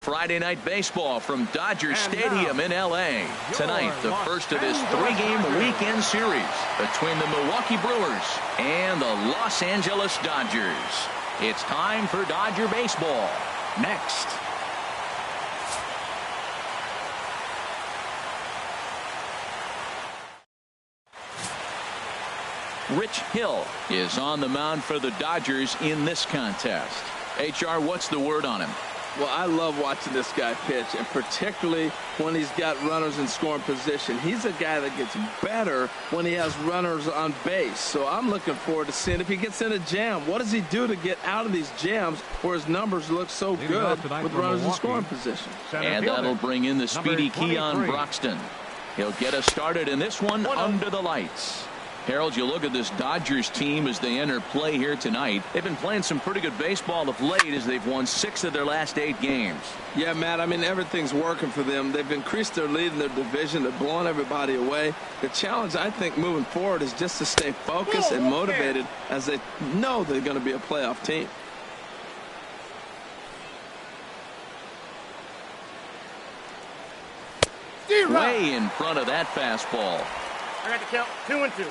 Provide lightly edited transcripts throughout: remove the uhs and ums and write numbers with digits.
Friday Night Baseball from Dodger Stadium in L.A. Tonight, the first of this 3-game weekend series between the Milwaukee Brewers and the Los Angeles Dodgers. It's time for Dodger Baseball. Next. Rich Hill is on the mound for the Dodgers in this contest. HR, what's the word on him? Well, I love watching this guy pitch, and particularly when he's got runners in scoring position. He's a guy that gets better when he has runners on base. So I'm looking forward to seeing if he gets in a jam. What does he do to get out of these jams where his numbers look so good with runners in scoring position? And that'll bring in the speedy Keon Broxton. He'll get us started in this one under the lights. Harold, you look at this Dodgers team as they enter play here tonight. They've been playing some pretty good baseball of late as they've won 6 of their last 8 games. Yeah, Matt, I mean, everything's working for them. They've increased their lead in their division. They're blowing everybody away. The challenge, I think, moving forward is just to stay focused and motivated as they know they're going to be a playoff team. Way in front of that fastball. I got to count 2-2.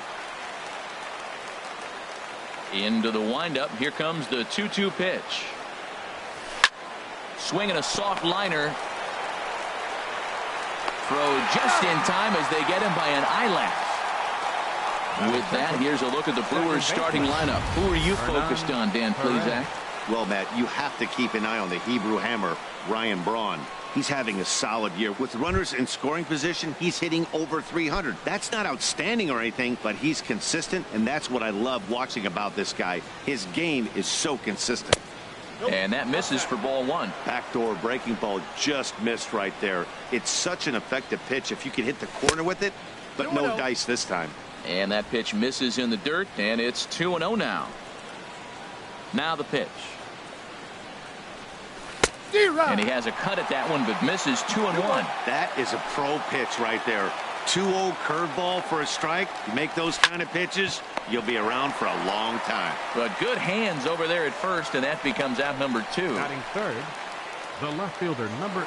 Into the windup. Here comes the 2-2 pitch. Swinging a soft liner. Throw just in time as they get him by an eyelash. With that, here's a look at the Brewers starting lineup. Who are you focused on, Dan Plesac? Well, Matt, you have to keep an eye on the Hebrew Hammer, Ryan Braun. He's having a solid year. With runners in scoring position, he's hitting over 300. That's not outstanding or anything, but he's consistent, and that's what I love watching about this guy. His game is so consistent. And that misses for ball 1. Backdoor breaking ball just missed right there. It's such an effective pitch if you can hit the corner with it, but no dice this time. And that pitch misses in the dirt, and it's 2-0 now. Now the pitch. And he has a cut at that one, but misses 2-1. That is a pro pitch right there. 2-0 curveball for a strike. You make those kind of pitches, you'll be around for a long time. But good hands over there at first, and that becomes out number 2. Batting third, the left fielder, number 8,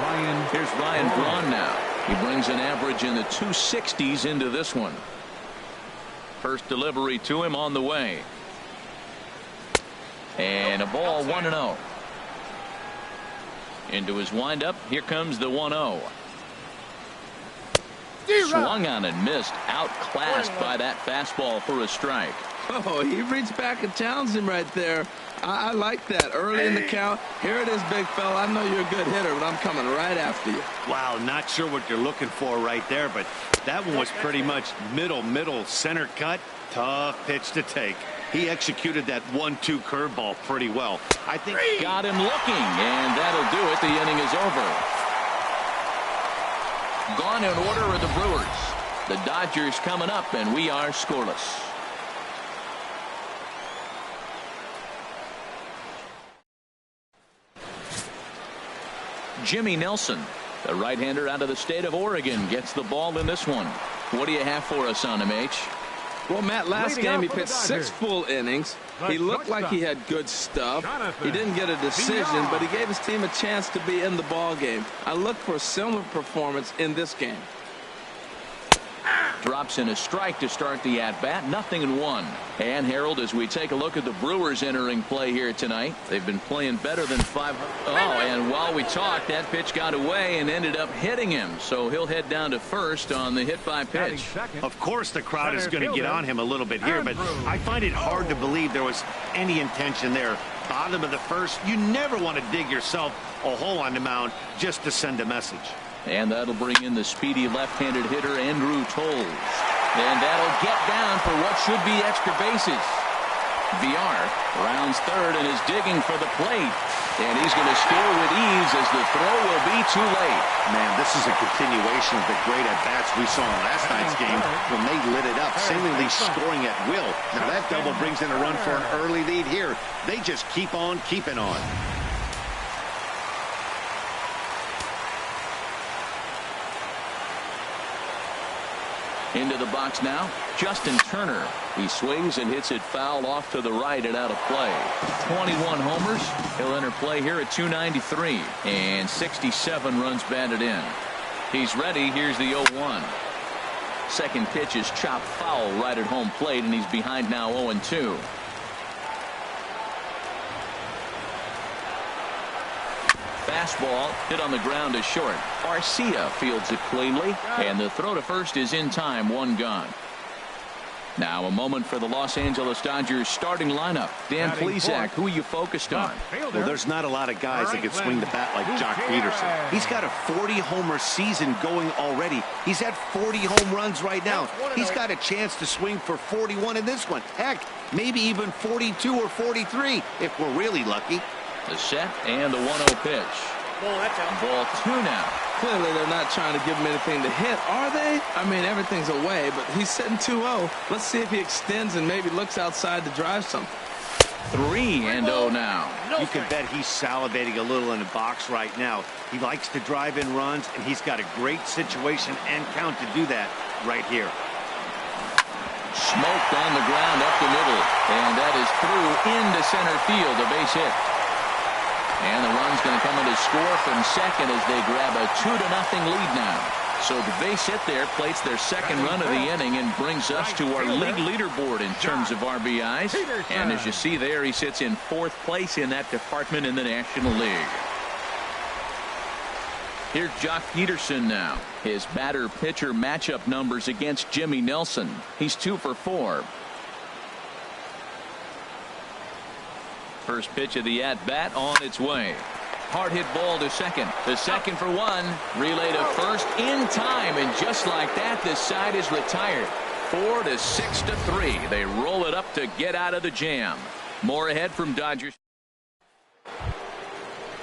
Ryan. Here's Ryan Braun now. He brings an average in the 260s into this one. First delivery to him on the way. And a ball 1-0. Into his windup. Here comes the 1-0. Swung on and missed. Outclassed by that fastball for a strike. Oh, he reached back and challenged him right there. I like that. Early in the count. Here it is, big fella. I know you're a good hitter, but I'm coming right after you. Wow, not sure what you're looking for right there, but that one was pretty much middle, center cut. Tough pitch to take. He executed that 1-2 curveball pretty well. I think got him looking, and that'll do it. The inning is over. Gone in order are the Brewers. The Dodgers coming up, and we are scoreless. Jimmy Nelson, the right-hander out of the state of Oregon, gets the ball in this one. What do you have for us on him, H? Well, Matt, last game he pitched 6 full innings. He looked like he had good stuff. He didn't get a decision, but he gave his team a chance to be in the ball game. I look for a similar performance in this game. Drops in a strike to start the at-bat. 0-1. And Harold, as we take a look at the Brewers entering play here tonight, they've been playing better than 500. Oh, and while we talked, that pitch got away and ended up hitting him. So he'll head down to first on the hit by pitch. Of course the crowd is going to get on him a little bit here, but I find it hard to believe there was any intention there. Bottom of the first, you never want to dig yourself a hole on the mound just to send a message. And that'll bring in the speedy left-handed hitter Andrew Toles. And that'll get down for what should be extra bases. VR rounds third and is digging for the plate. And he's going to score with ease as the throw will be too late. Man, this is a continuation of the great at-bats we saw in last night's game when they lit it up, seemingly scoring at will. Now that double brings in a run for an early lead here. They just keep on keeping on. Into the box now, Justin Turner. He swings and hits it foul off to the right and out of play. 21 homers. He'll enter play here at 293 and 67 runs batted in. He's ready. Here's the 0-1. Second pitch is chopped foul right at home plate, and he's behind now 0-2. Fastball hit on the ground is short. Arcia fields it cleanly, and the throw to first is in time. One gone. Now a moment for the Los Angeles Dodgers starting lineup. Dan Plesac, who are you focused on? Well, there's not a lot of guys that can swing the bat like Jock Peterson. He's got a 40-homer season going already. He's at 40 home runs right now. He's got a chance to swing for 41 in this one. Heck, maybe even 42 or 43 if we're really lucky. The set and the 1-0 pitch. Ball 2 now. Clearly, they're not trying to give him anything to hit, are they? I mean, everything's away, but he's sitting 2-0. Let's see if he extends and maybe looks outside to drive something. 3-0 now. You can bet he's salivating a little in the box right now. He likes to drive in runs, and he's got a great situation and count to do that right here. Smoked on the ground up the middle, and that is through into center field. A base hit. And the run's going to come in to score from second as they grab a 2-0 lead now. So the base hit there plates their second run of the inning and brings us to our league leaderboard in terms of RBIs. And as you see there, he sits in 4th place in that department in the National League. Here's Jock Peterson now. His batter-pitcher matchup numbers against Jimmy Nelson. He's 2 for 4. First pitch of the at-bat on its way. Hard hit ball to second. The second for 1. Relay to first in time. And just like that, this side is retired. 4 to 6 to 3. They roll it up to get out of the jam. More ahead from Dodgers.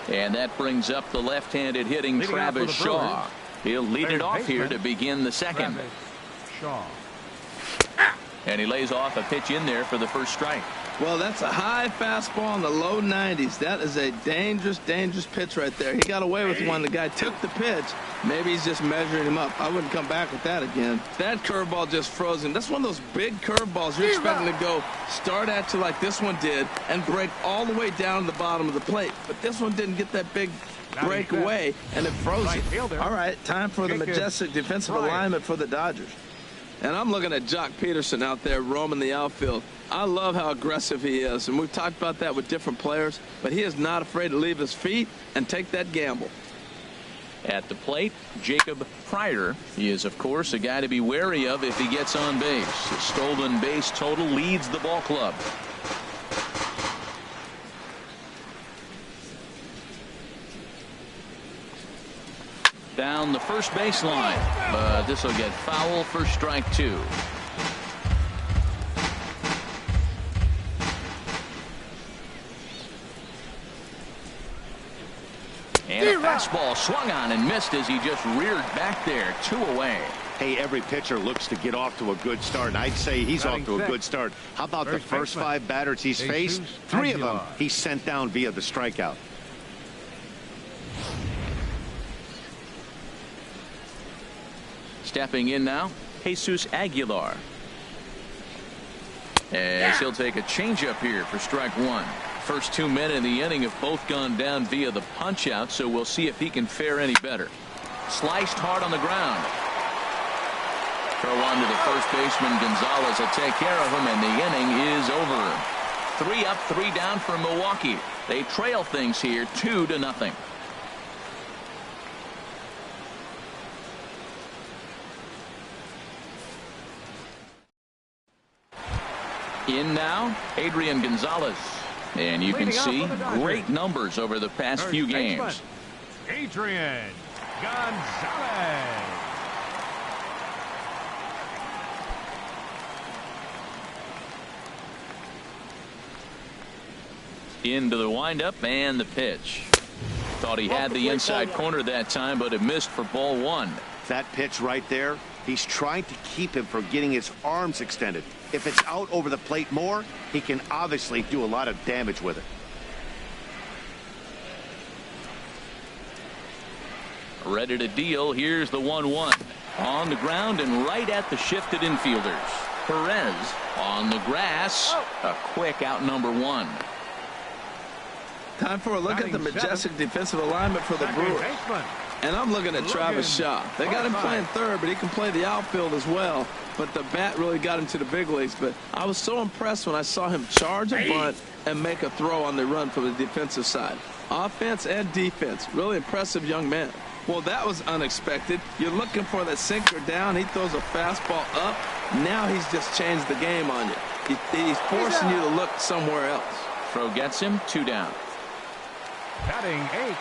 And that brings up the left-handed hitting Travis Shaw. He'll lead it off here to begin the second. Shaw. And he lays off a pitch in there for the first strike. Well, that's a high fastball in the low 90s. That is a dangerous, dangerous pitch right there. He got away with one. The guy took the pitch. Maybe he's just measuring him up. I wouldn't come back with that again. That curveball just froze him. That's one of those big curveballs you're expecting to go start at you like this one did and break all the way down to the bottom of the plate. But this one didn't get that big breakaway, and it froze it. All right, time for the majestic defensive alignment for the Dodgers. And I'm looking at Jock Peterson out there roaming the outfield. I love how aggressive he is, and we've talked about that with different players, but he is not afraid to leave his feet and take that gamble. At the plate, Jacob Pryor. He is, of course, a guy to be wary of if he gets on base. His stolen base total leads the ball club. Down the first baseline, but this will get foul for strike 2. And a fastball swung on and missed as he just reared back there. 2 away. Hey, every pitcher looks to get off to a good start, and I'd say he's off to a good start. How about the first 5 batters he's faced? 3 of them he's sent down via the strikeout. Stepping in now, Jesus Aguilar. As he'll take a changeup here for strike 1. First 2 men in the inning have both gone down via the punch out, so we'll see if he can fare any better. Sliced hard on the ground. Throw on to the first baseman. Gonzalez will take care of him, and the inning is over. 3 up, 3 down for Milwaukee. They trail things here 2-0. In now, Adrian Gonzalez. And you can see great numbers over the past few games. Adrian Gonzalez. Into the windup and the pitch. Thought he had the inside corner that time, but it missed for ball 1. That pitch right there, he's trying to keep him from getting his arms extended. If it's out over the plate more, he can obviously do a lot of damage with it. Ready to deal. Here's the 1-1. On the ground and right at the shifted infielders. Perez on the grass. A quick out number 1. Time for a look at the majestic defensive alignment for the Brewers. And I'm looking at Travis Shaw. They got him playing third, but he can play the outfield as well. But the bat really got him to the big leagues. But I was so impressed when I saw him charge a bunt and make a throw on the run from the defensive side. Offense and defense. Really impressive young man. Well, that was unexpected. You're looking for that sinker down. He throws a fastball up. Now he's just changed the game on you. He's forcing you to look somewhere else. Throw gets him. 2 down. Batting 8.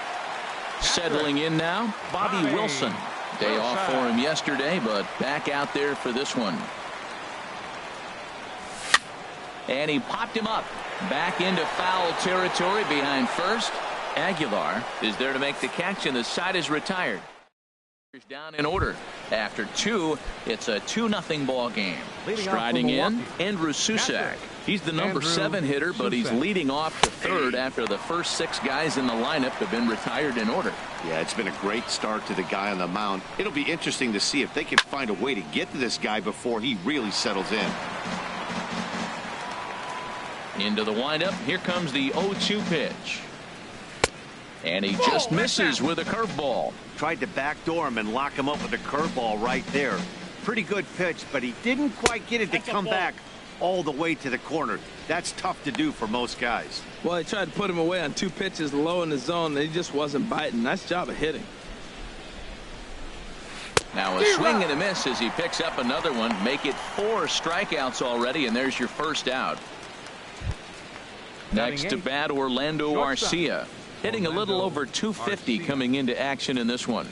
Settling in now, Bobby Wilson. Day off for him yesterday, but back out there for this one. And he popped him up. Back into foul territory behind first. Aguilar is there to make the catch, and the side is retired. Down in order. After 2, it's a 2-0 ball game. Striding in, Andrew Susac. He's the number 7 hitter, but he's leading off the third after the first 6 guys in the lineup have been retired in order. Yeah, it's been a great start to the guy on the mound. It'll be interesting to see if they can find a way to get to this guy before he really settles in. Into the windup. Here comes the 0-2 pitch. And he just misses with a curveball. Tried to backdoor him and lock him up with a curveball right there. Pretty good pitch, but he didn't quite get it to come back all the way to the corner. That's tough to do for most guys. Well, he tried to put him away on 2 pitches low in the zone, and he just wasn't biting. Nice job of hitting. Now a swing and a miss as he picks up another one. Make it 4 strikeouts already, and there's your first out. Next to bat, Orlando Arcia. Hitting a little over 250 coming into action in this one.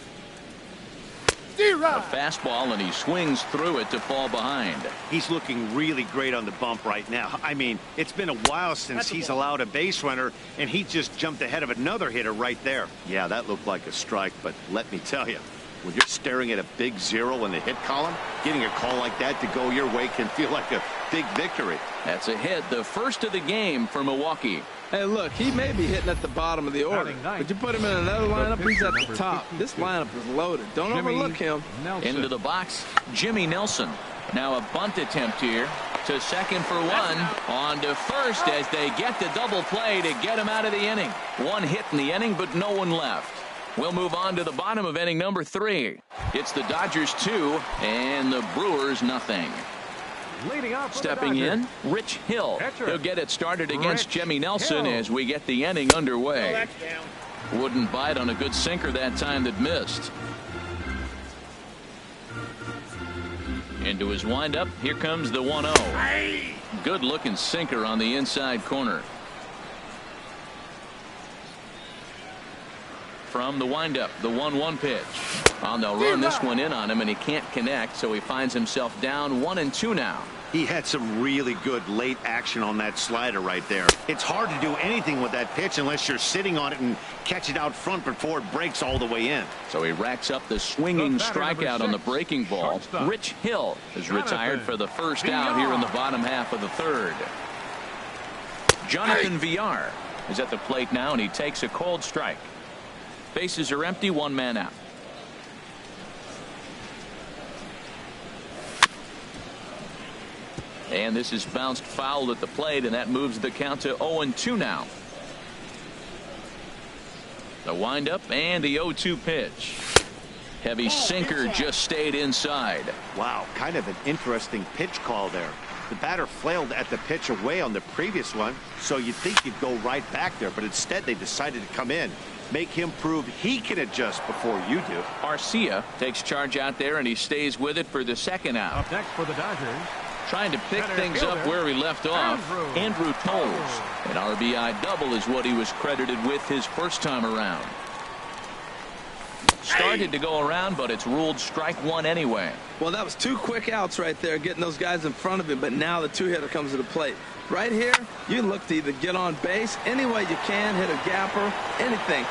A fastball, and he swings through it to fall behind. He's looking really great on the bump right now. I mean, it's been a while since he's allowed a base runner, and he just jumped ahead of another hitter right there. Yeah, that looked like a strike, but let me tell you, when you're staring at a big 0 in the hit column, getting a call like that to go your way can feel like a big victory. That's a hit, the first of the game for Milwaukee. Hey, look, he may be hitting at the bottom of the order, but you put him in another lineup, he's at the top. This lineup is loaded. Don't overlook him. Into the box, Jimmy Nelson. Now a bunt attempt here. To second for 1. On to first as they get the double play to get him out of the inning. 1 hit in the inning, but no one left. We'll move on to the bottom of inning number 3. It's the Dodgers 2 and the Brewers nothing. Stepping in, Rich Hill. He'll get it started against Jimmy Nelson as we get the inning underway. Wouldn't bite on a good sinker that time that missed. Into his windup. Here comes the 1-0. Good looking sinker on the inside corner. From the windup, the 1-1 pitch. Oh, they'll run this one in on him, and he can't connect, so he finds himself down 1-2 now. He had some really good late action on that slider right there. It's hard to do anything with that pitch unless you're sitting on it and catch it out front before it breaks all the way in. So he racks up the swinging strikeout on the breaking ball. Rich Hill is retired for the first out here in the bottom half of the third. Jonathan Villar is at the plate now, and he takes a cold strike. Bases are empty, 1 man out. And this is bounced foul at the plate, and that moves the count to 0-2 now. The windup and the 0-2 pitch. Heavy sinker just stayed inside. Wow, kind of an interesting pitch call there. The batter flailed at the pitch away on the previous one, so you'd think he'd go right back there, but instead they decided to come in. Make him prove he can adjust before you do. Arcia takes charge out there, and he stays with it for the second out. Up next for the Dodgers. Trying to pick things up where he left off. Andrew Toles. An RBI double is what he was credited with his first time around. Started to go around, but it's ruled strike 1 anyway. Well, that was 2 quick outs right there, getting those guys in front of him, but now the 2-hitter comes to the plate. Right here, you look to either get on base any way you can, hit a gapper, anything.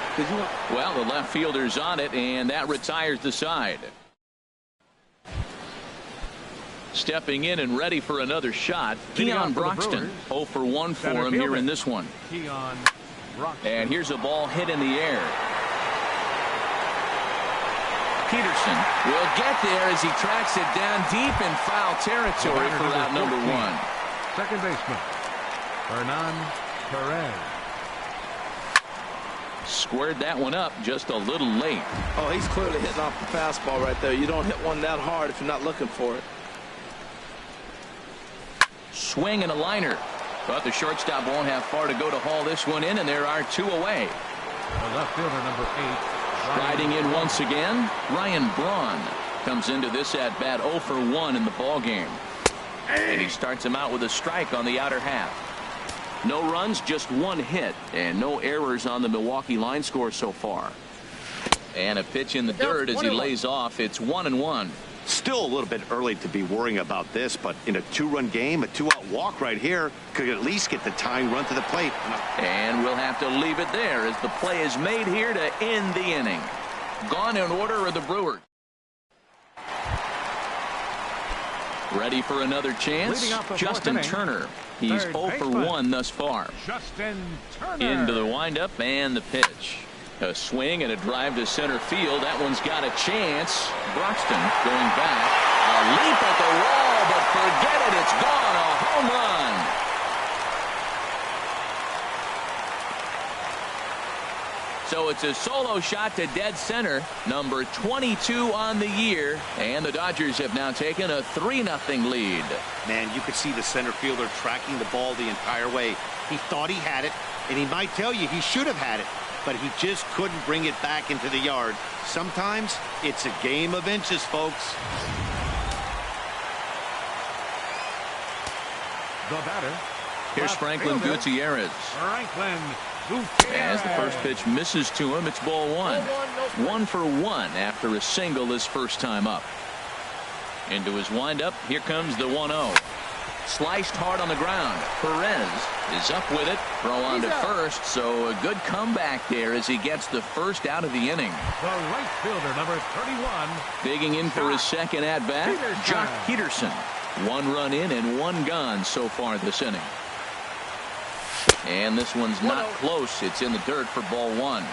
Well, the left fielder's on it, and that retires the side. Stepping in and ready for another shot, Keon Broxton. 0 for 1 for him here in this one. And here's a ball hit in the air. Peterson will get there as he tracks it down deep in foul territory for out number 1. Second baseman, Hernan Perez. Squared that one up just a little late. Oh, he's clearly hitting off the fastball right there. You don't hit one that hard if you're not looking for it. Swing and a liner. But the shortstop won't have far to go to haul this one in, and there are 2 away. The left fielder, number 8. Riding in once again, Ryan Braun comes into this at bat 0 for 1 in the ball game. And he starts him out with a strike on the outer half. No runs, just 1 hit, and no errors on the Milwaukee line score so far. And a pitch in the dirt as he lays off. It's 1-1. Still a little bit early to be worrying about this, but in a 2-run game, a 2-out walk right here could at least get the tying run to the plate. And we'll have to leave it there as the play is made here to end the inning. Gone in order are the Brewers. Ready for another chance? Justin Turner. He's 0 for 1 thus far. Justin Turner. Into the windup and the pitch. A swing and a drive to center field. That one's got a chance. Broxton going back. A leap at the wall, but forget it. It's gone. A home run. So it's a solo shot to dead center. Number 22 on the year. And the Dodgers have now taken a 3-0 lead. Man, you could see the center fielder tracking the ball the entire way. He thought he had it, and he might tell you he should have had it, but he just couldn't bring it back into the yard. Sometimes it's a game of inches, folks. The batter. Here's Franklin Gutierrez. Franklin Gutierrez. As the first pitch misses to him, it's ball 1. 1 for 1 after a single his first time up. Into his windup, here comes the 1-0. Sliced hard on the ground. Perez is up with it. Throw on to first, so a good comeback there as he gets the first out of the inning. The right fielder, number 31. Digging in for his second at-bat, Jock Peterson. 1 run in and 1 gone so far this inning. And this one's not close. It's in the dirt for ball 1.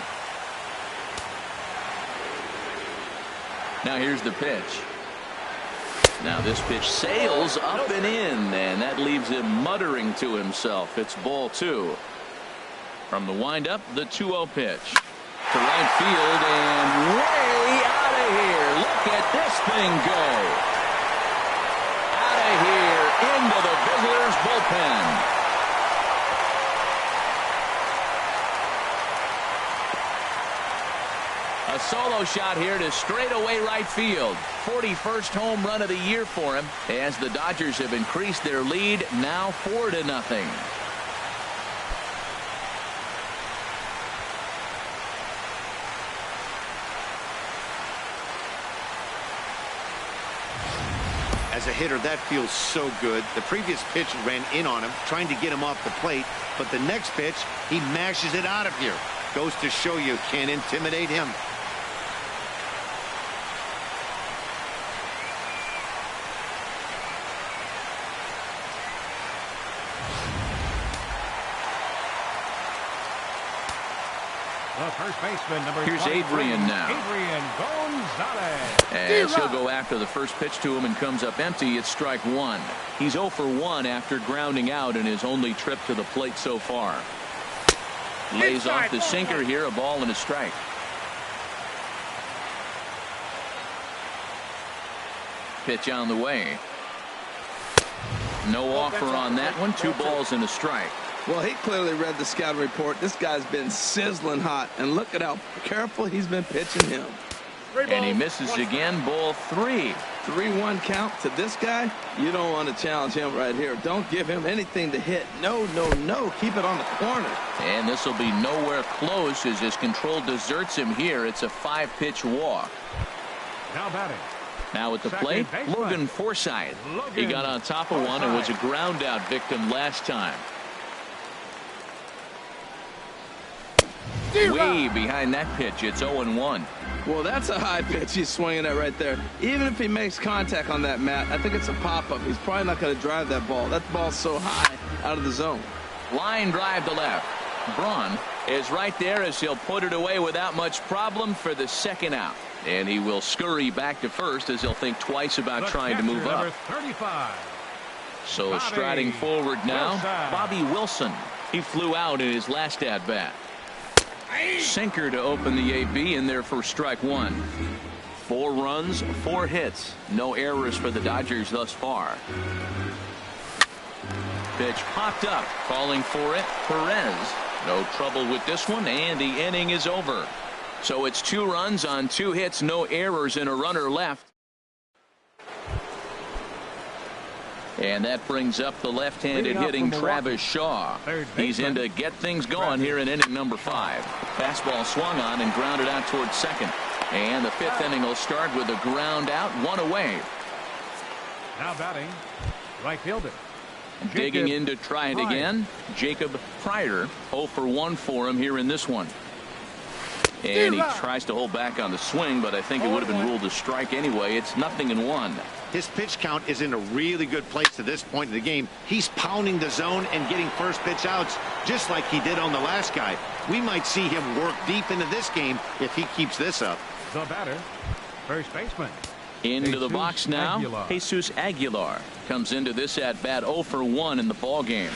Now here's the pitch. Now this pitch sails up and in, and that leaves him muttering to himself. It's ball 2. From the windup, the 2-0 pitch. To right field and way out of here. Look at this thing go. Out of here into the visitors' bullpen. A solo shot here to straightaway right field. 41st home run of the year for him as the Dodgers have increased their lead now 4-0. As a hitter, that feels so good. The previous pitch ran in on him, trying to get him off the plate, but the next pitch, he mashes it out of here. Goes to show you can't intimidate him. The first baseman, number Here's 23, Adrian now. Adrian Gonzalez. As he'll go after the first pitch to him and comes up empty, it's strike 1. He's 0 for 1 after grounding out in his only trip to the plate so far. Lays off the sinker here, a ball and a strike. Pitch on the way. No offer on that one. 2 balls and a strike. Well, he clearly read the scouting report. This guy's been sizzling hot, and look at how careful he's been pitching him. And he misses again. Ball 3. 3-1 count to this guy. You don't want to challenge him right here. Don't give him anything to hit. No, no, no. Keep it on the corner. And this will be nowhere close as his control deserts him here. It's a 5-pitch walk. Now batting. Now at the plate, Logan Forsythe. He got on top of one and was a ground out victim last time. Way behind that pitch. It's 0-1. Well, that's a high pitch he's swinging at right there. Even if he makes contact on that, Matt, I think it's a pop-up. He's probably not going to drive that ball. That ball's so high out of the zone. Line drive to left. Braun is right there as he'll put it away without much problem for the second out. And he will scurry back to first as he'll think twice about trying to move up. 35. So Bobby striding forward now, Wilson. Bobby Wilson. He flew out in his last at bat. Sinker to open the AB in there for strike one. 4 runs, 4 hits. No errors for the Dodgers thus far. Pitch popped up, calling for it. Perez. No trouble with this one, and the inning is over. So it's 2 runs on 2 hits, no errors, and a runner left. And that brings up the left-handed hitting Travis Shaw. He's in to get things going here in inning number 5. Fastball swung on and grounded out towards second. And the 5th inning will start with a ground out, 1 away. Now batting, right fielder. Digging in to try it again, Jacob Pryor. 0 for 1 for him here in this one. And he tries to hold back on the swing, but I think it would have been ruled a strike anyway. It's 0-1. His pitch count is in a really good place to this point in the game. He's pounding the zone and getting first pitch outs just like he did on the last guy. We might see him work deep into this game if he keeps this up. The batter, first baseman. Into the box now, Aguilar. Jesus Aguilar comes into this at bat 0 for 1 in the ball game.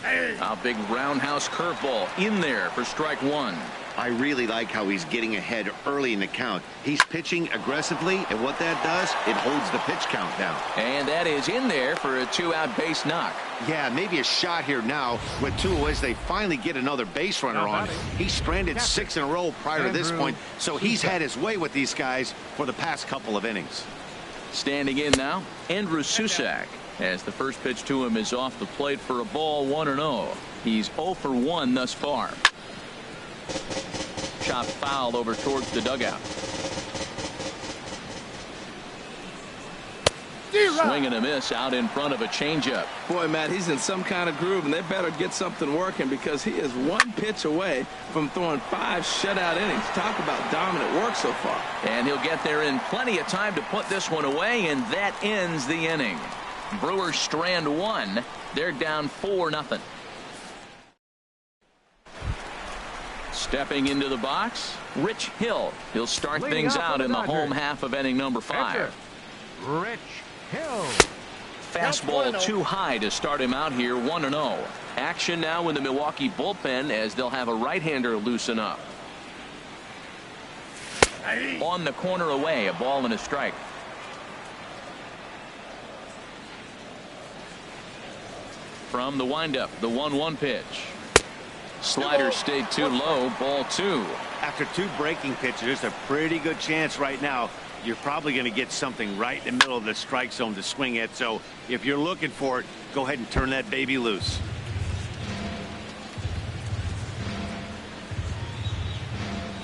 A big roundhouse curveball in there for strike 1. I really like how he's getting ahead early in the count. He's pitching aggressively, and what that does, it holds the pitch count down. And that is in there for a 2-out base knock. Yeah, maybe a shot here now with 2 as they finally get another base runner on. He's stranded 6 in a row prior to this point, so he's had his way with these guys for the past couple of innings. Standing in now, Andrew Susac, as the first pitch to him is off the plate for a ball, 1-0. He's 0 for 1 thus far. Shot fouled over towards the dugout. Swing and a miss out in front of a changeup. Boy, Matt, he's in some kind of groove, and they better get something working because he is 1 pitch away from throwing 5 shutout innings. Talk about dominant work so far. And he'll get there in plenty of time to put this one away, and that ends the inning. Brewers strand 1. They're down 4-0. Stepping into the box, Rich Hill. He'll start things out in the home half of inning number 5. Rich Hill. Fastball too high to start him out here, 1-0. Action now in the Milwaukee bullpen as they'll have a right-hander loosen up. On the corner away, a ball and a strike. From the windup, the 1-1 pitch. Slider stayed too low, ball 2. After 2 breaking pitches, there's a pretty good chance right now you're probably going to get something right in the middle of the strike zone to swing at. So if you're looking for it, go ahead and turn that baby loose.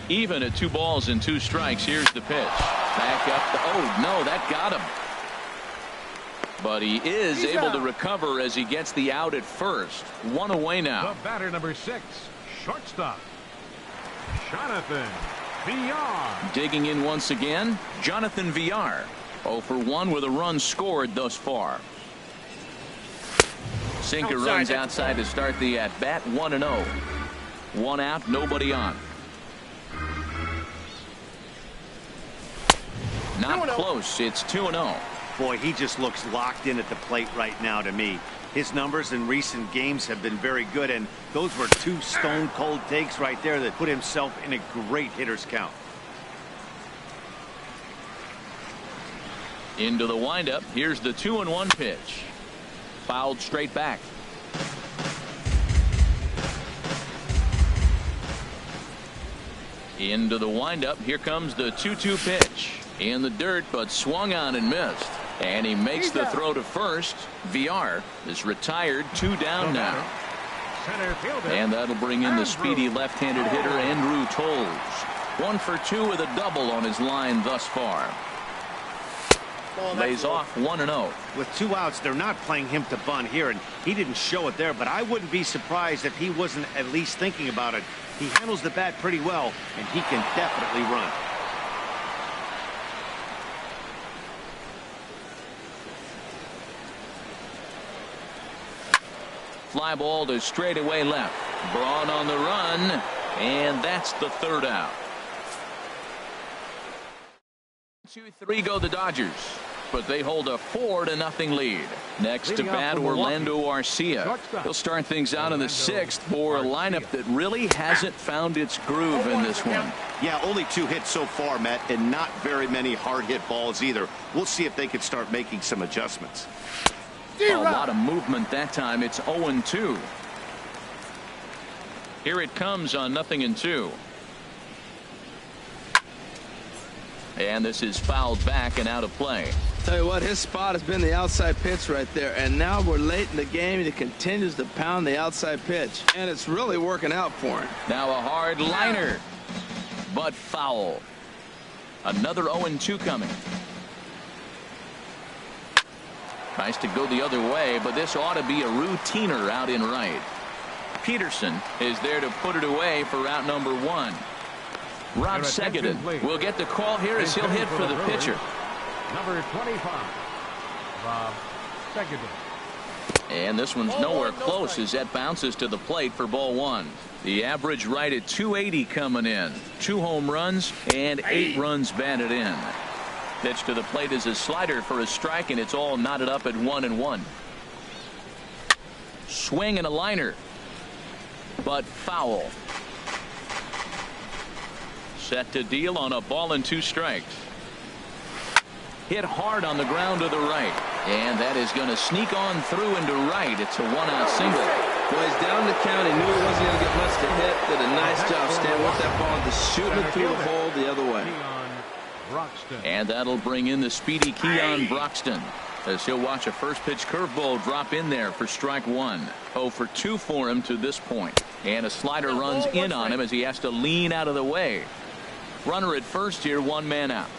Even at 2 balls and 2 strikes, here's the pitch. Back up. Oh, no, that got him. But he is able to recover as he gets the out at first. 1 away now. The batter number 6, shortstop, Jonathan Villar. Digging in once again, Jonathan Villar. 0 for 1 with a run scored thus far. Sinker runs outside to start the at bat, 1-0. 1 out, nobody on. Not close. It's 2-0. Boy, he just looks locked in at the plate right now to me. His numbers in recent games have been very good, and those were 2 stone-cold takes right there that put himself in a great hitter's count. Into the windup. Here's the 2-1 pitch. Fouled straight back. Into the windup. Here comes the 2-2 pitch. In the dirt, but swung on and missed. And he makes the throw to first. VR is retired, 2 down now. Center fielder. And that'll bring in the speedy left-handed hitter Andrew Tolles. 1 for 2 with a double on his line thus far. Lays off 1-0. With 2 outs, they're not playing him to bunt here, and he didn't show it there, but I wouldn't be surprised if he wasn't at least thinking about it. He handles the bat pretty well, and he can definitely run. Fly ball to straightaway left. Braun on the run. And that's the third out. 2-3 go the Dodgers, but they hold a 4-0 lead. Next to bat, Orlando Arcia. He'll start things out in the 6th for a lineup that really hasn't found its groove in this one. Yeah, only 2 hits so far, Matt, and not very many hard hit balls either. We'll see if they can start making some adjustments. A lot of movement that time. It's 0-2. Here it comes on 0-2. And this is fouled back and out of play. Tell you what, his spot has been the outside pitch right there, and now we're late in the game and he continues to pound the outside pitch, and it's really working out for him. Now a hard liner, but foul. Another 0-2 coming. Tries to go the other way, but this ought to be a routiner out in right. Peterson is there to put it away for out number 1. Rob Segedin will get the call here as he'll hit for the pitcher. Number 25, Rob Segedin. And this one's nowhere close as that bounces to the plate for ball 1. The average right at 280 coming in. 2 home runs and 8 runs batted in. Pitch to the plate is a slider for a strike, and it's all knotted up at 1-1. Swing and a liner, but foul. Set to deal on a ball and 2 strikes. Hit hard on the ground to the right, and that is going to sneak on through into right. It's a 1-out single. Well, he's down the count. He knew he wasn't going to get much to hit. Did a nice job staying with that ball and just shooting it through the hole the other way. And that'll bring in the speedy Keon Broxton, as he'll watch a first pitch curveball drop in there for strike 1. 0 for 2 for him to this point, and a slider runs in on him as he has to lean out of the way. Runner at first here, 1 man out.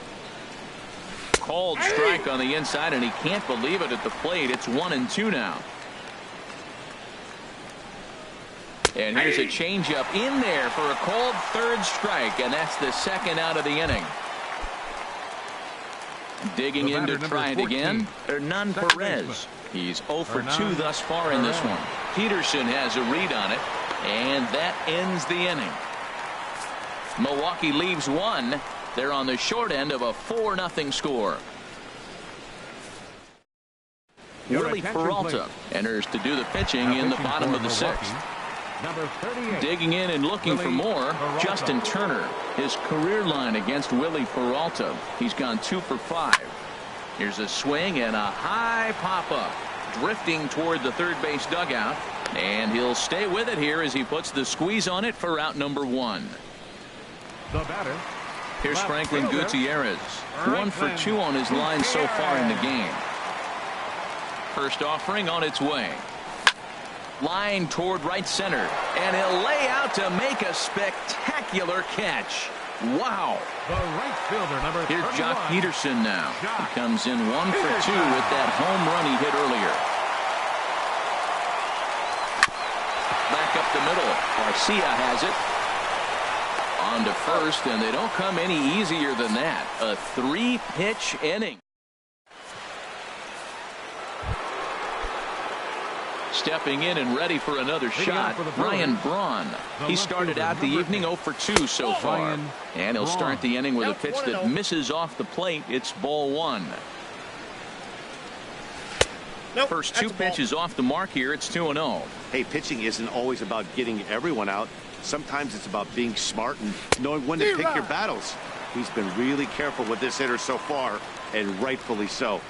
Called strike on the inside, and he can't believe it at the plate. It's 1-2 now. And here's a changeup in there for a called 3rd strike, and that's the 2nd out of the inning. Digging in to try it again, Hernan Perez. He's 0 for 2 thus far in this one. Peterson has a read on it, and that ends the inning. Milwaukee leaves 1. They're on the short end of a 4-0 score. Willie Peralta enters to do the pitching in the bottom of the 6th. Digging in and looking for more, Justin Turner. His career line against Willie Peralta. He's gone 2 for 5. Here's a swing and a high pop-up. Drifting toward the 3rd base dugout. And he'll stay with it here as he puts the squeeze on it for out number 1. The batter. Here's Franklin Gutierrez. 1 for 2 on his line so far in the game. First offering on its way. Line toward right center, and he'll lay out to make a spectacular catch. Wow. The right fielder, number 31. Here's Jock Peterson now. He comes in 1 for 2 with that home run he hit earlier. Back up the middle. Garcia has it. On to first, and they don't come any easier than that. A 3-pitch inning. Stepping in and ready for another shot, Ryan Braun. He started out the evening 0 for 2 so far. And he'll start the inning with a pitch that misses off the plate. It's ball 1. First 2 pitches off the mark here. It's 2-0. Hey, pitching isn't always about getting everyone out. Sometimes it's about being smart and knowing when to pick your battles. He's been really careful with this hitter so far, and rightfully so.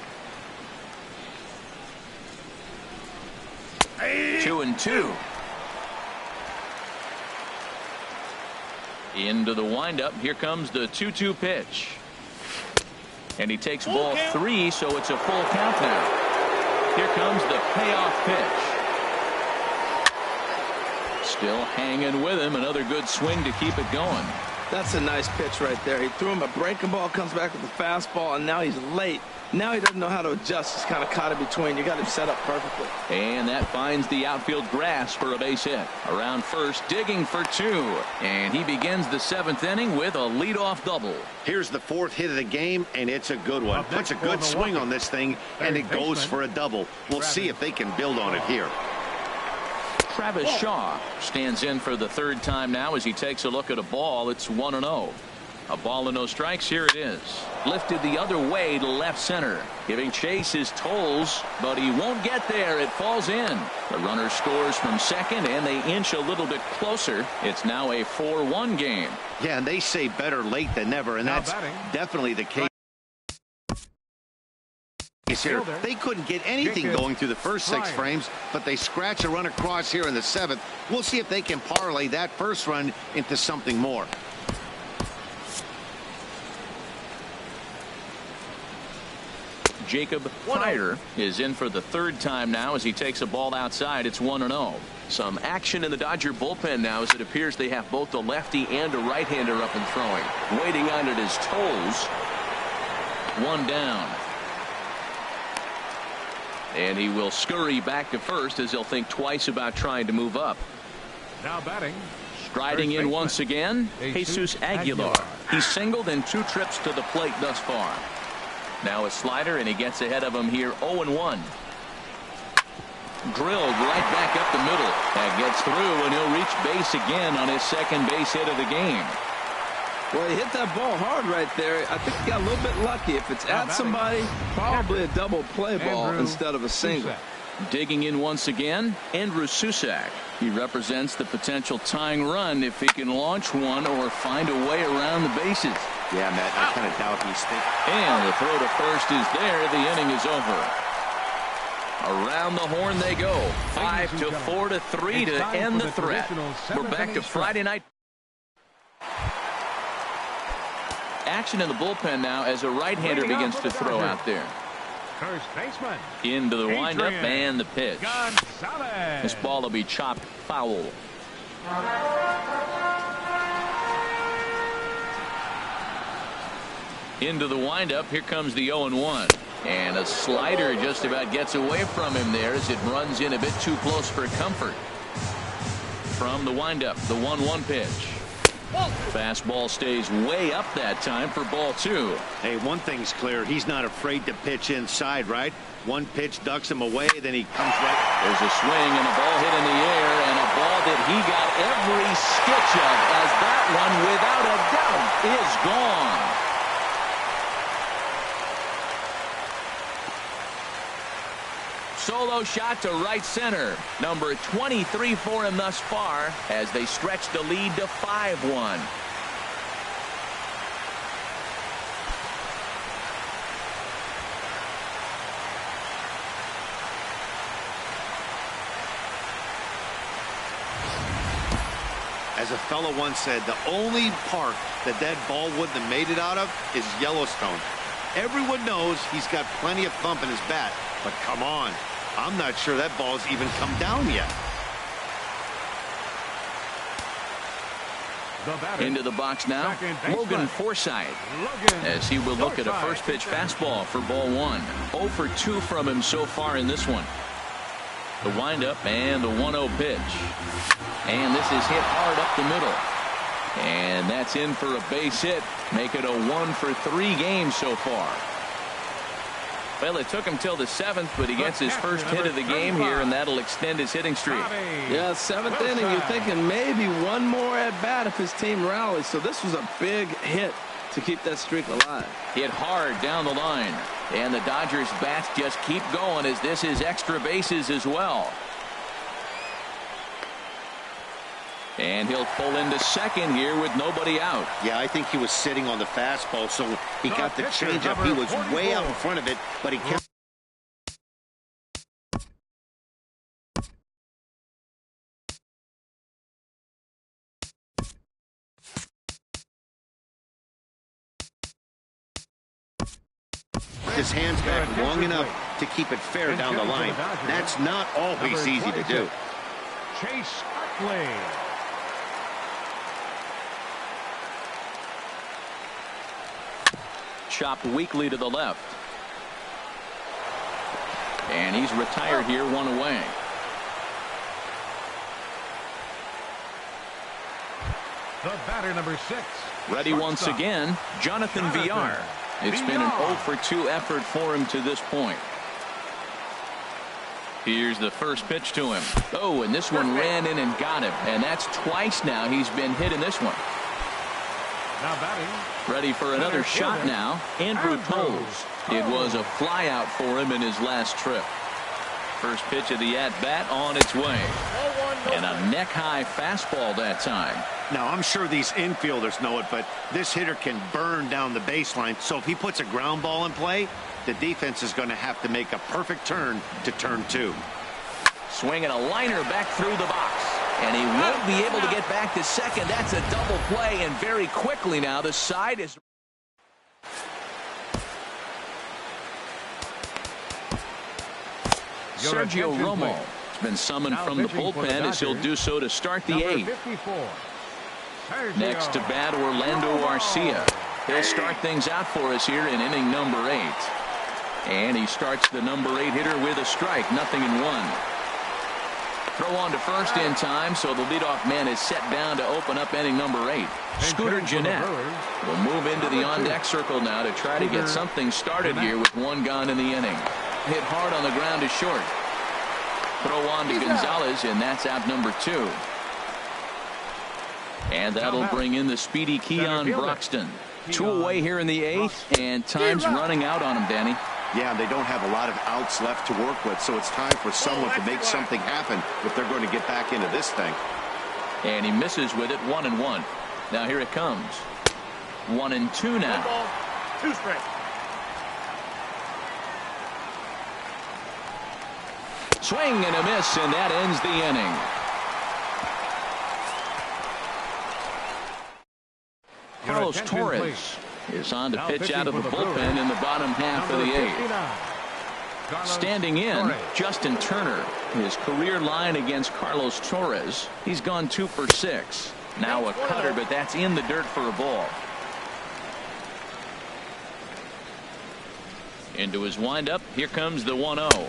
2-2. Into the windup. Here comes the 2-2 pitch. And he takes ball 3, so it's a full count now. Here comes the payoff pitch. Still hanging with him. Another good swing to keep it going. That's a nice pitch right there. He threw him a breaking ball, comes back with a fastball, and now he's late. Now he doesn't know how to adjust. He's kind of caught in between. You got him set up perfectly. And that finds the outfield grass for a base hit. Around first, digging for 2. And he begins the 7th inning with a leadoff double. Here's the 4th hit of the game, and it's a good one. Puts a good swing on this thing, and it goes for a double. We'll see if they can build on it here. Travis Shaw stands in for the third time now as he takes a look at a ball. It's 1-0. A ball and no strikes. Here it is. Lifted the other way to left center. Giving chase is Tolles, but he won't get there. It falls in. The runner scores from second, and they inch a little bit closer. It's now a 4-1 game. Yeah, and they say better late than never, and that's definitely the case here. They couldn't get anything going through the first 6 frames, but they scratch a run across here in the 7th. We'll see if they can parlay that first run into something more. Jacob Pryor is in for the third time now as he takes a ball outside. It's 1-0. Some action in the Dodger bullpen now as it appears they have both a lefty and a right-hander up and throwing. Waiting on it is Tolles. 1 down. And he will scurry back to first as he'll think twice about trying to move up. Now batting. Striding in once again, Jesus Aguilar. He's singled in 2 trips to the plate thus far. Now a slider, and he gets ahead of him here. 0-1. Drilled right back up the middle. That gets through, and he'll reach base again on his second base hit of the game. Well, he hit that ball hard right there. I think he got a little bit lucky. If it's at somebody, probably a double play ball instead of a single. Digging in once again, Andrew Susac. He represents the potential tying run if he can launch one or find a way around the bases. Yeah, Matt, I kind of doubt he's thinking. And the throw to first is there. The inning is over. Around the horn they go. 5-4-3 to end the threat. We're back to Friday night action in the bullpen now as a right-hander begins to throw out there. First baseman. Into the windup and the pitch. Gonzalez. This ball will be chopped foul. Into the windup. Here comes the 0-1. And a slider just about gets away from him there as it runs in a bit too close for comfort. From the windup, the 1-1 pitch. Fastball stays way up that time for ball 2. Hey, one thing's clear. He's not afraid to pitch inside, right? One pitch ducks him away, then he comes right. There's a swing and a ball hit in the air, and a ball that he got every stitch of as that one, without a doubt, is gone. Solo shot to right center. Number 23 for him thus far as they stretch the lead to 5-1. As a fellow once said, the only park that ball wouldn't have made it out of is Yellowstone. Everyone knows he's got plenty of thump in his bat, but come on. I'm not sure that ball's even come down yet. Into the box now, Logan Forsythe, as he will look at a first pitch fastball for ball 1. 0 for 2 from him so far in this one. The windup and the 1-0 pitch. And this is hit hard up the middle. And that's in for a base hit. Make it a 1 for 3 games so far. Well, it took him till the 7th, but he gets his first hit of the game here, and that'll extend his hitting streak. Yeah, 7th inning, you're thinking maybe one more at bat if his team rallies. So this was a big hit to keep that streak alive. Hit hard down the line. And the Dodgers bats just keep going as this is extra bases as well. And he'll pull into second here with nobody out. Yeah, I think he was sitting on the fastball, so he got the changeup. He was way out in front of it, but he kept. His hands back long enough to keep it fair down the line. That's not always easy to do. Chase Utley. Chopped weakly to the left. And he's retired here, 1 away. The batter, number 6. Ready once again, Jonathan Villar. It's been an 0 for 2 effort for him to this point. Here's the first pitch to him. Oh, and this one ran in and got him. And that's twice now he's been hit in this one. Now batting. Ready for another shot now. Andrew Toles. It was a fly out for him in his last trip. First pitch of the at-bat on its way. And a neck-high fastball that time. Now, I'm sure these infielders know it, but this hitter can burn down the baseline. So if he puts a ground ball in play, the defense is going to have to make a perfect turn to turn 2. Swinging a liner back through the box. And he won't be able to get back to second. That's a double play, and very quickly now the side is... Sergio Romo has been summoned from the bullpen as he'll do so to start the 8th. Next to bat, Orlando Arcia. He'll start things out for us here in inning number 8. And he starts the number 8 hitter with a strike, 0-1. Throw on to first in time, so the leadoff man is set down to open up inning number 8. Scooter Gennett will move into the on-deck circle now to try to get something started here with one gone in the inning. Hit hard on the ground to short. Throw on to Gonzalez, and that's out number 2. And that'll bring in the speedy Keon Broxton. 2 away here in the 8th, and time's running out on him, Danny. Yeah, they don't have a lot of outs left to work with, so it's time for someone to make something happen if they're going to get back into this thing. And he misses with it, 1-1. Now here it comes. 1-2 now. 2 straight. Swing and a miss, and that ends the inning. Carlos Torres is on to pitch out of the bullpen in the bottom half of the 8th. Standing in, Justin Turner. His career line against Carlos Torres. He's gone 2 for 6. Now a cutter, but that's in the dirt for a ball. Into his windup. Here comes the 1-0.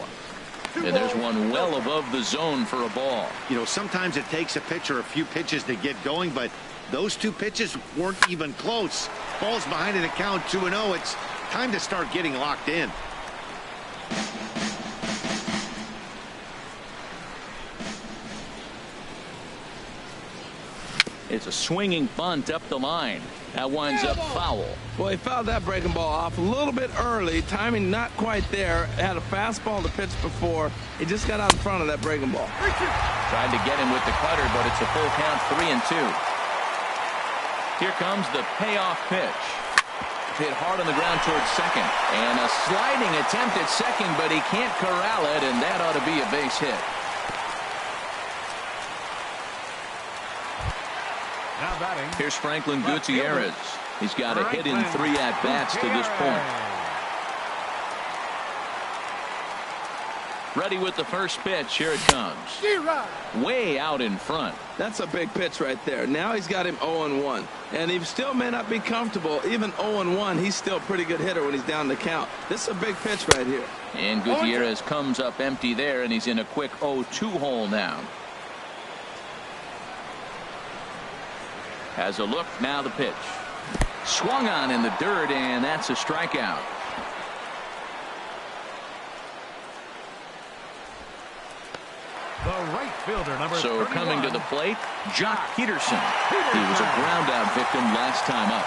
And there's one well above the zone for a ball. You know, sometimes it takes a pitcher a few pitches to get going, but those 2 pitches weren't even close. Ball's behind in the count, 2-0. It's time to start getting locked in. It's a swinging bunt up the line. That winds up foul. Well, he fouled that breaking ball off a little bit early. Timing not quite there. Had a fastball to pitch before. He just got out in front of that breaking ball. Tried to get him with the cutter, but it's a full count, 3-2. Here comes the payoff pitch. Hit hard on the ground towards second. And a sliding attempt at second, but he can't corral it, and that ought to be a base hit. Now batting. Here's Franklin Gutierrez. He's got a hit in 3 at-bats to this point. Ready with the first pitch. Here it comes. Way out in front. That's a big pitch right there. Now he's got him 0-1. And he still may not be comfortable. Even 0-1, he's still a pretty good hitter when he's down the count. This is a big pitch right here. And Gutierrez comes up empty there, and he's in a quick 0-2 hole now. Has a look, now the pitch. Swung on in the dirt, and that's a strikeout. The right fielder, number So 31. coming to the plate, Jock Peterson. He was a ground out victim last time up.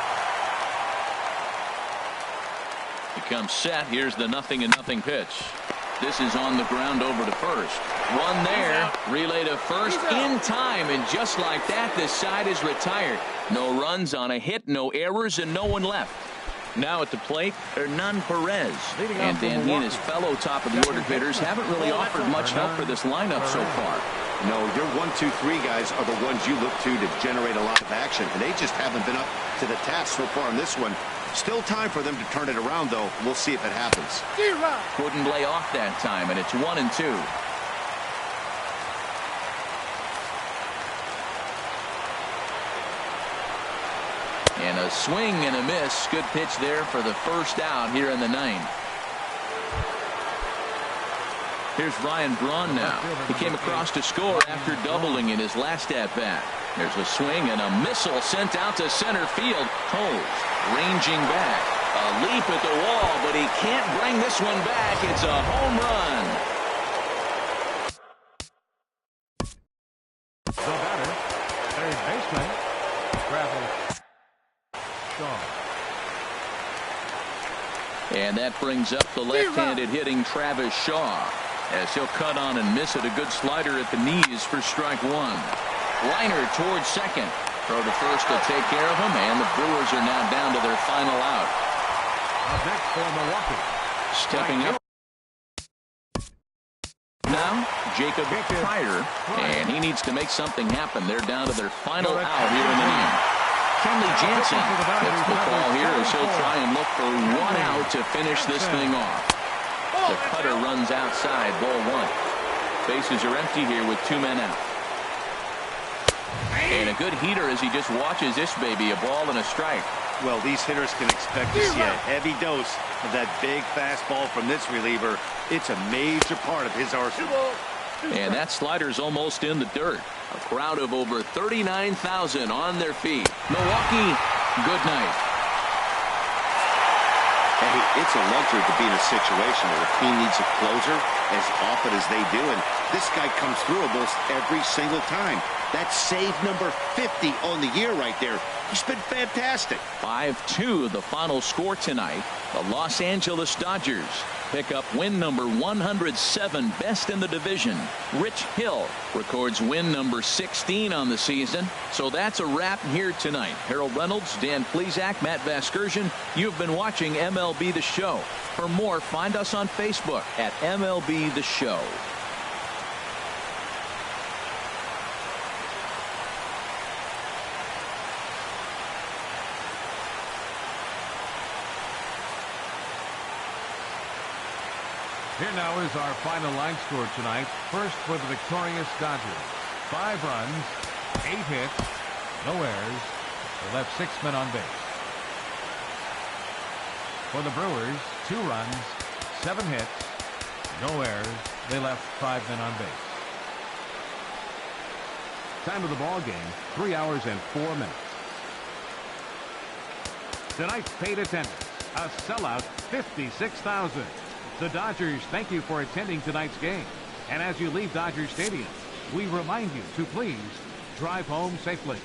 He comes set. Here's the 0-0 pitch. This is on the ground over to first. One there. Relay to first in time. And just like that, this side is retired. No runs on a hit, no errors, and no one left. Now at the plate, Hernan Perez. And Dan, he and his fellow top-of-the-order hitters haven't really offered much help for this lineup so far. No, your 1, 2, 3 guys are the ones you look to generate a lot of action, and they just haven't been up to the task so far in this one. Still time for them to turn it around, though. We'll see if it happens. Couldn't lay off that time, and it's 1-2. And a swing and a miss. Good pitch there for the first out here in the 9th. Here's Ryan Braun now. He came across to score after doubling in his last at-bat. There's a swing and a missile sent out to center field. Toles ranging back. A leap at the wall, but he can't bring this one back. It's a home run. And that brings up the left-handed hitting Travis Shaw, as he'll cut on and miss it. A good slider at the knees for strike one. Liner towards second. Throw to first to take care of him, and the Brewers are now down to their final out. Up next for Milwaukee, Stepping up now, Jacob Pryor, and he needs to make something happen. They're down to their final out here in the inning. Kenley Jansen gets the call here as he'll try and look for one out to finish this thing off. The cutter runs outside, ball one. Bases are empty here with 2 men out. And a good heater as he just watches this baby, a ball and a strike. Well, these hitters can expect to see a heavy dose of that big fastball from this reliever. It's a major part of his arsenal. And that slider's almost in the dirt. A crowd of over 39,000 on their feet. Milwaukee, good night. Hey, it's a luxury to be in a situation where the team needs a closer as often as they do, and this guy comes through almost every single time. That's save number 50 on the year right there. He's been fantastic. 5-2 the final score tonight. The Los Angeles Dodgers pick up win number 107, best in the division. Rich Hill records win number 16 on the season. So that's a wrap here tonight. Harold Reynolds, Dan Plesac, Matt Vasgersian. You've been watching MLB The Show. For more, find us on Facebook at MLB The Show. Here now is our final line score tonight. First for the victorious Dodgers. 5 runs, 8 hits, no errors. They left 6 men on base. For the Brewers, 2 runs, 7 hits, no errors. They left 5 men on base. Time of the ball game, 3 hours and 4 minutes. Tonight's paid attendance, a sellout 56,000. The Dodgers thank you for attending tonight's game. And as you leave Dodger Stadium, we remind you to please drive home safely.